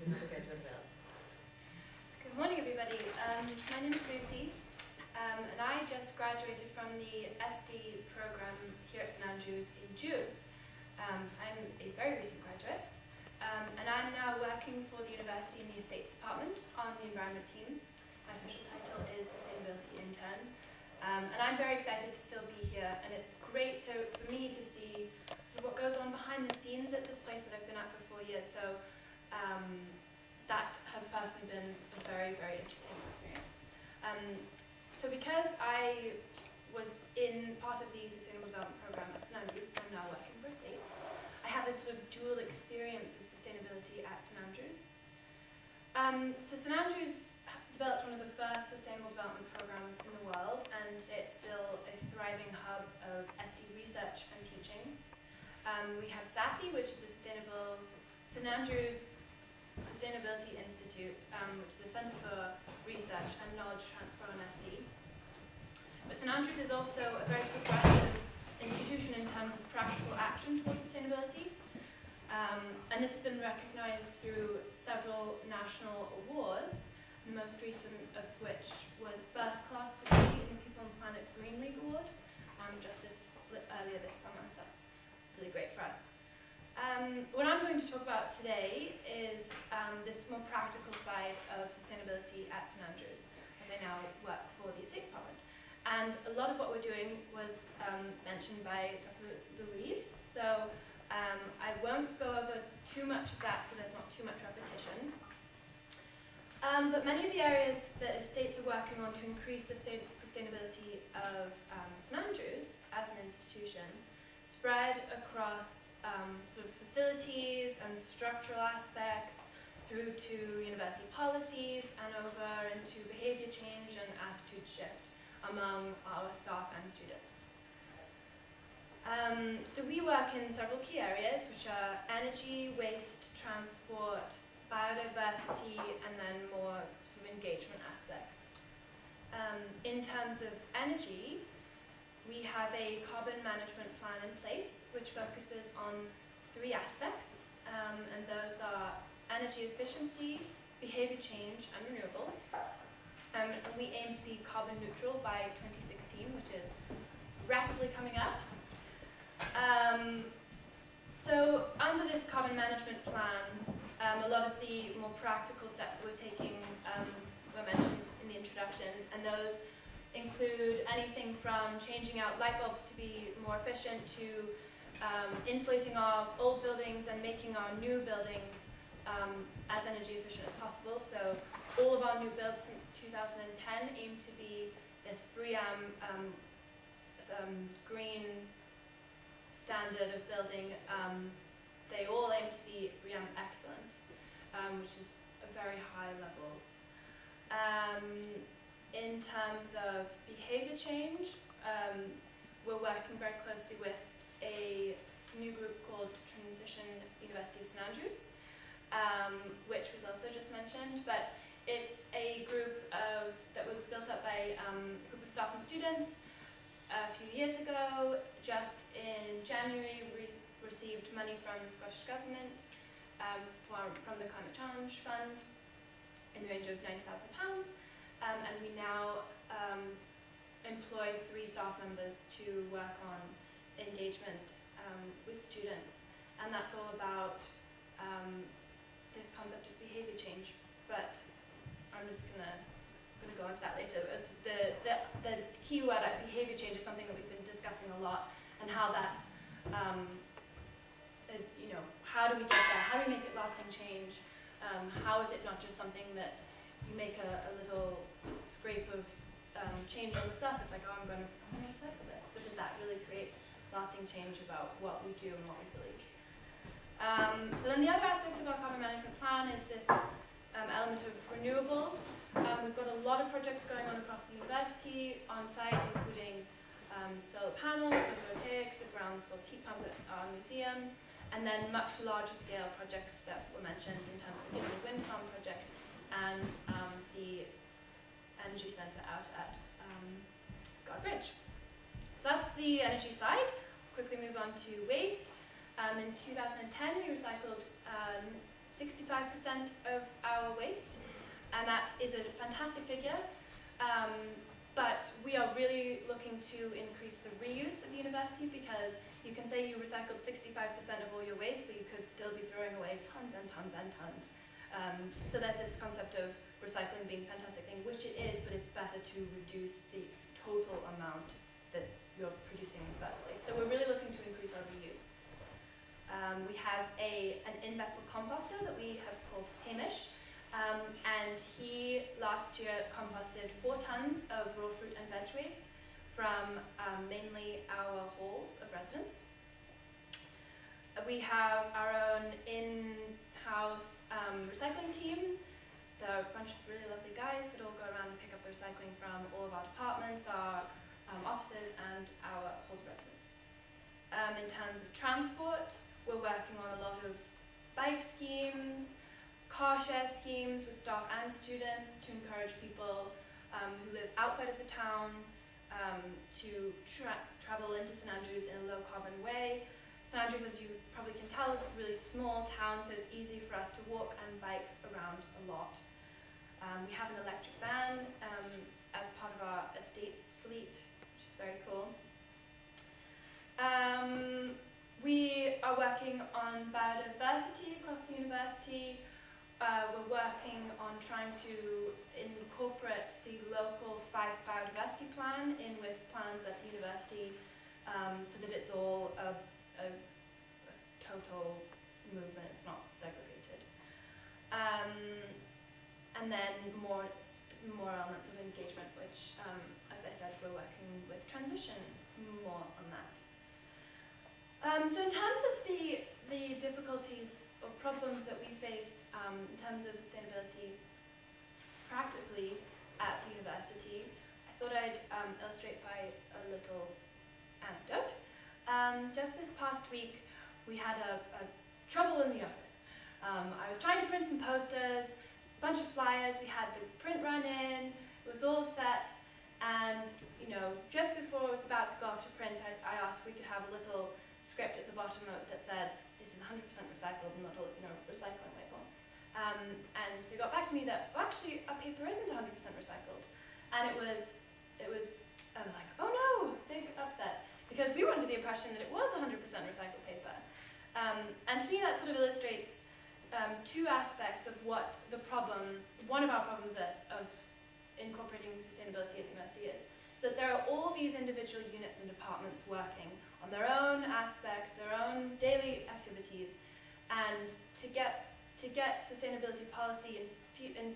to navigate with this. Good morning, everybody. My name is Lucy, and I just graduated from the SD program here at St Andrews in June. So I'm a very recent graduate, and I'm now working for the university in the Estates Department on the environment team. My official title is Sustainability Intern, and I'm very excited to still be here, and it's great for me to see sort of what goes on behind the scenes at this place that I've been at for 4 years. So that has personally been a very, very interesting experience. So because I was in part of the Sustainable Development Program at St Andrews, I'm now working for Estates, I have this sort of dual experience of sustainability at St Andrews. So St Andrews developed one of the first Sustainable Development Programs in the world, and it's still a thriving hub of SD research and teaching. We have SASI, which is the St Andrews Sustainability Institute, which is a Centre for Research and Knowledge Transfer on SD. But St Andrews is also a very progressive institution in terms of practical action towards sustainability. And this has been recognised through several national awards, the most recent of which was First Class Degree in People and Planet Green League Award, just earlier this summer, so that's really great for us. What I'm going to talk about today is this more practical side of sustainability at St Andrews, as I now work for the Estates Department. And a lot of what we're doing was mentioned by Dr. Louise, so I won't go over too much of that, so there's not too much repetition. But many of the areas that Estates are working on to increase the sustainability of St Andrews as an institution spread across sort of facilities and structural aspects through to university policies and over into behaviour change and attitude shift among our staff and students. So we work in several key areas, which are energy, waste, transport, biodiversity, and then more sort of engagement aspects. In terms of energy, we have a carbon management plan in place, which focuses on 3 aspects, and those are energy efficiency, behaviour change, and renewables. And we aim to be carbon neutral by 2016, which is rapidly coming up. So under this carbon management plan, a lot of the more practical steps that we're taking were mentioned in the introduction, and those include anything from changing out light bulbs to be more efficient to insulating our old buildings and making our new buildings as energy efficient as possible. So all of our new builds since 2010 aim to be this BREEAM green standard of building. They all aim to be BREEAM excellent, which is a very high level. In terms of behaviour change, we're working very closely with a new group called Transition University of St Andrews, which was also just mentioned, but it's a group that was built up by a group of staff and students a few years ago. Just in January, we received money from the Scottish Government from the Climate Challenge Fund in the range of £90,000. And we now employ 3 staff members to work on engagement with students, and that's all about this concept of behaviour change. But I'm just gonna go into that later. As the key word at behaviour change is something that we've been discussing a lot, and how that's how do we get there? How do we make it lasting change? How is it not just something that you make a little scrape of change on the surface, like, oh, I'm going to recycle this, but does that really create lasting change about what we do and what we believe? So then the other aspect of our carbon management plan is this element of renewables. We've got a lot of projects going on across the university on site, including solar panels, photovoltaics, a ground source heat pump at our museum, and then much larger scale projects that were mentioned in terms of the wind farm project and the energy centre out at Bridge. So that's the energy side. Quickly move on to waste. In 2010, we recycled 65% of our waste, and that is a fantastic figure. But we are really looking to increase the reuse at the university, because you can say you recycled 65% of all your waste, but you could still be throwing away tons and tons and tons. So there's this concept of recycling being a fantastic thing, which it is, but it's better to reduce the total amount that you're producing in the first place. So we're really looking to increase our reuse. We have an in-vessel composter that we have called Hamish, and he last year composted 4 tons of raw fruit and veg waste from mainly our halls of residence. We have our own in-house recycling team. There are a bunch of really lovely guys that all go around and pick up the recycling from all of our departments, our offices, and our halls of residence. In terms of transport, we're working on a lot of bike schemes, car share schemes with staff and students to encourage people who live outside of the town to travel into St Andrews in a low carbon way. St Andrews, as you probably can tell, is a really small town, so it's easy for us to walk and bike around a lot. We have an electric van as part of our estates fleet, which is very cool. We are working on biodiversity across the university. We're working on trying to incorporate the local Fife biodiversity plan in with plans at the university, so that it's all a total movement, it's not segregated. And then more elements of engagement, which, as I said, we're working with transition, more on that. So in terms of the difficulties or problems that we face in terms of sustainability practically at the university, I thought I'd illustrate by a little anecdote. Just this past week, we had a trouble in the office. I was trying to print some posters, a bunch of flyers, we had the print run in, it was all set, and just before I was about to go off to print, I asked if we could have a little script at the bottom of it that said, this is 100% recycled, and little recycling label. And they got back to me that, well, actually, our paper isn't 100% recycled. And it was like, oh no, big upset. Because we were under the impression that it was 100% recycled paper. And to me that sort of illustrates 2 aspects of what the problem, one of our problems of incorporating sustainability at the university is. That there are all these individual units and departments working on their own aspects, their own daily activities, and to get sustainability policy and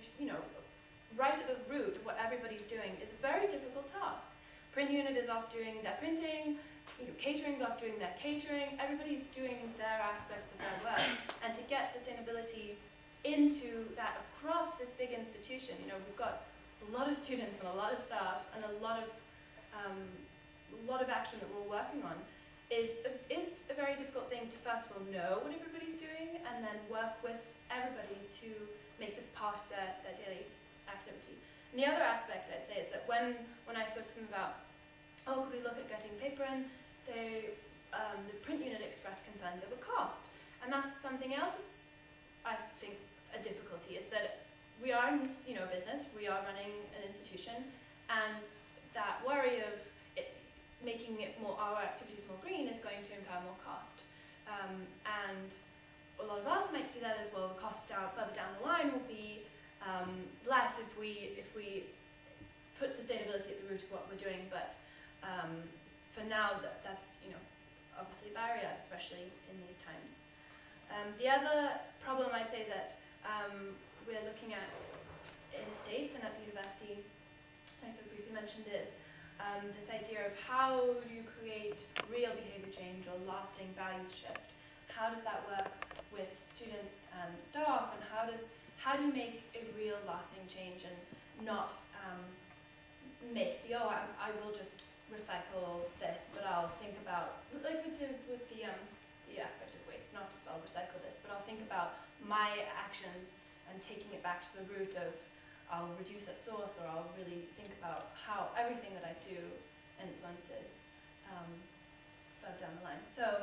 right at the root of what everybody's doing is a very difficult task. Print unit is off doing their printing, catering's off doing their catering, everybody's doing their aspects of their work. And to get sustainability into that across this big institution, we've got a lot of students and a lot of staff and a lot of action that we're working on, is a very difficult thing to first of all know what everybody's doing and then work with everybody to make this part of their daily activity. And the other aspect I'd say is that when I spoke to them about, could we look at getting paper in, the print unit expressed concerns over cost. And that's something else that's, I think, a difficulty, is that we are in a business, we are running an institution, and that worry of making our activities more green is going to incur more cost. And a lot of us might see that as, well, the cost further down the line will be less if we put sustainability at the root of what we're doing, but for now that's obviously a barrier, especially in these times. The other problem I'd say that we're looking at in the States and at the university, I sort of briefly mentioned, is this idea of how do you create real behavior change or lasting values shift? How does that work with students and staff, and how do you make a real lasting change and not make the, I will just recycle this, but I'll think about, like with the aspect of waste, not just I'll recycle this, but I'll think about my actions and taking it back to the root of, I'll reduce at source, or I'll really think about how everything that I do influences further down the line. So